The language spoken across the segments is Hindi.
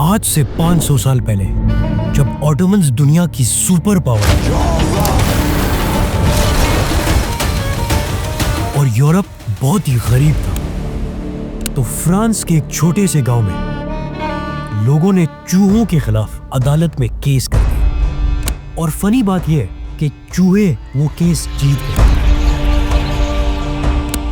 आज से 500 साल पहले जब ऑटोमन्स दुनिया की सुपर पावर और यूरोप बहुत ही गरीब था, तो फ्रांस के एक छोटे से गांव में लोगों ने चूहों के खिलाफ अदालत में केस कर दिया। और फनी बात यह है कि चूहे वो केस जीत गए।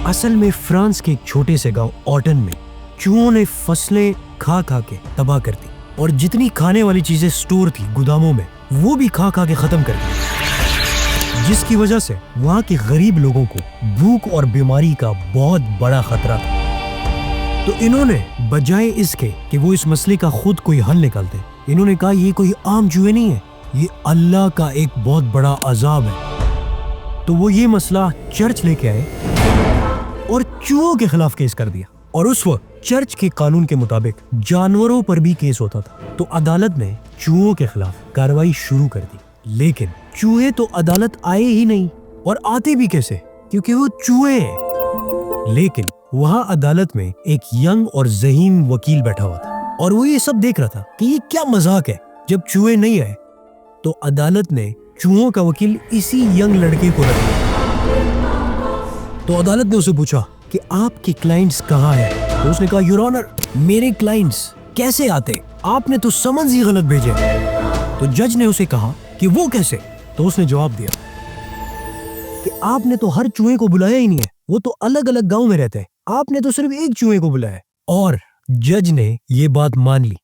असल में फ्रांस के एक छोटे से गांव ऑटन में चूहों ने फसलें खा खा के तबाह कर दी और जितनी खाने वाली चीजें स्टोर थी गोदामों में वो भी खा खा के खत्म कर दी, जिसकी वजह से वहां के गरीब लोगों को भूख और बीमारी का बहुत बड़ा खतरा था। तो इन्होंने बजाय इसके कि वो इस मसले का खुद कोई हल निकालते, इन्होंने कहा ये कोई आम चूहे नहीं है, ये अल्लाह का एक बहुत बड़ा अजाब है। तो वो ये मसला चर्च लेके आए और चूहों के खिलाफ केस कर दिया। और उस वक्त चर्च के कानून के मुताबिक जानवरों पर भी केस होता था, तो अदालत ने चूहों के खिलाफ कार्रवाई शुरू कर दी। लेकिन चूहे तो अदालत आए ही नहीं, और आते भी कैसे, क्योंकि वो चूहे हैं। लेकिन वहां अदालत में एक यंग और ज़हीन वकील बैठा हुआ था और वो ये सब देख रहा था कि ये क्या मजाक है। जब चूहे नहीं आए तो अदालत ने चूहों का वकील इसी यंग लड़के को रख दिया। तो अदालत ने उसे पूछा कि आपके क्लाइंट्स कहाँ हैं? तो उसने कहा, योर ऑनर, मेरे क्लाइंट्स कैसे आते? आपने तो समन्स ही गलत भेजे। तो जज ने उसे कहा कि वो कैसे? तो उसने जवाब दिया कि आपने तो हर चूहे को बुलाया ही नहीं है, वो तो अलग अलग गांव में रहते हैं, आपने तो सिर्फ एक चूहे को बुलाया। और जज ने ये बात मान ली।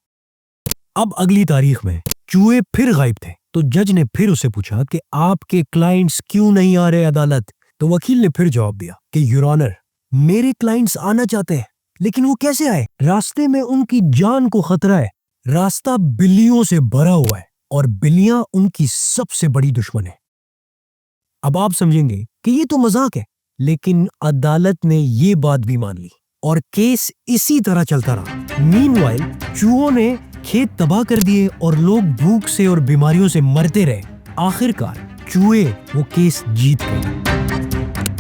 अब अगली तारीख में चूहे फिर गायब थे, तो जज ने फिर उसे पूछा कि आपके क्लाइंट्स क्यों नहीं आ रहे अदालत? तो वकील ने फिर जवाब दिया कि योर ऑनर, मेरे क्लाइंट्स आना चाहते हैं, लेकिन वो कैसे आए? रास्ते में उनकी जान को खतरा है। रास्ता बिल्लियों से भरा हुआ है और बिल्लियां उनकी सबसे बड़ी दुश्मन है। अब आप समझेंगे कि ये तो मजाक है, लेकिन अदालत ने ये बात भी मान ली और केस इसी तरह चलता रहा। मीनवाइल चूहों ने खेत तबाह कर दिए और लोग भूख से और बीमारियों से मरते रहे। आखिरकार चूहे वो केस जीत गए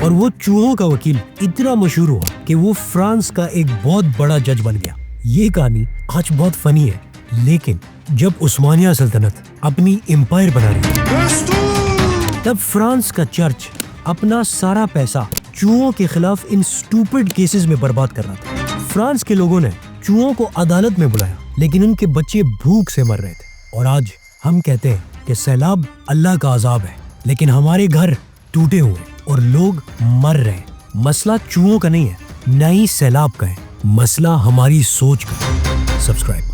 और वो चूहों का वकील इतना मशहूर हुआ कि वो फ्रांस का एक बहुत बड़ा जज बन गया। ये कहानी आज बहुत फनी है, लेकिन जब उस्मानिया सल्तनत अपनी एम्पायर बना रही थी, तब फ्रांस का चर्च अपना सारा पैसा चूहों के खिलाफ इन स्टूपिड केसेस में बर्बाद कर रहा था। फ्रांस के लोगों ने चूहों को अदालत में बुलाया, लेकिन उनके बच्चे भूख से मर रहे थे। और आज हम कहते हैं कि सैलाब अल्लाह का अजाब है, लेकिन हमारे घर टूटे हुए और लोग मर रहे हैं। मसला चूहों का नहीं है, न ही सैलाब का है, मसला हमारी सोच का है। सब्सक्राइब।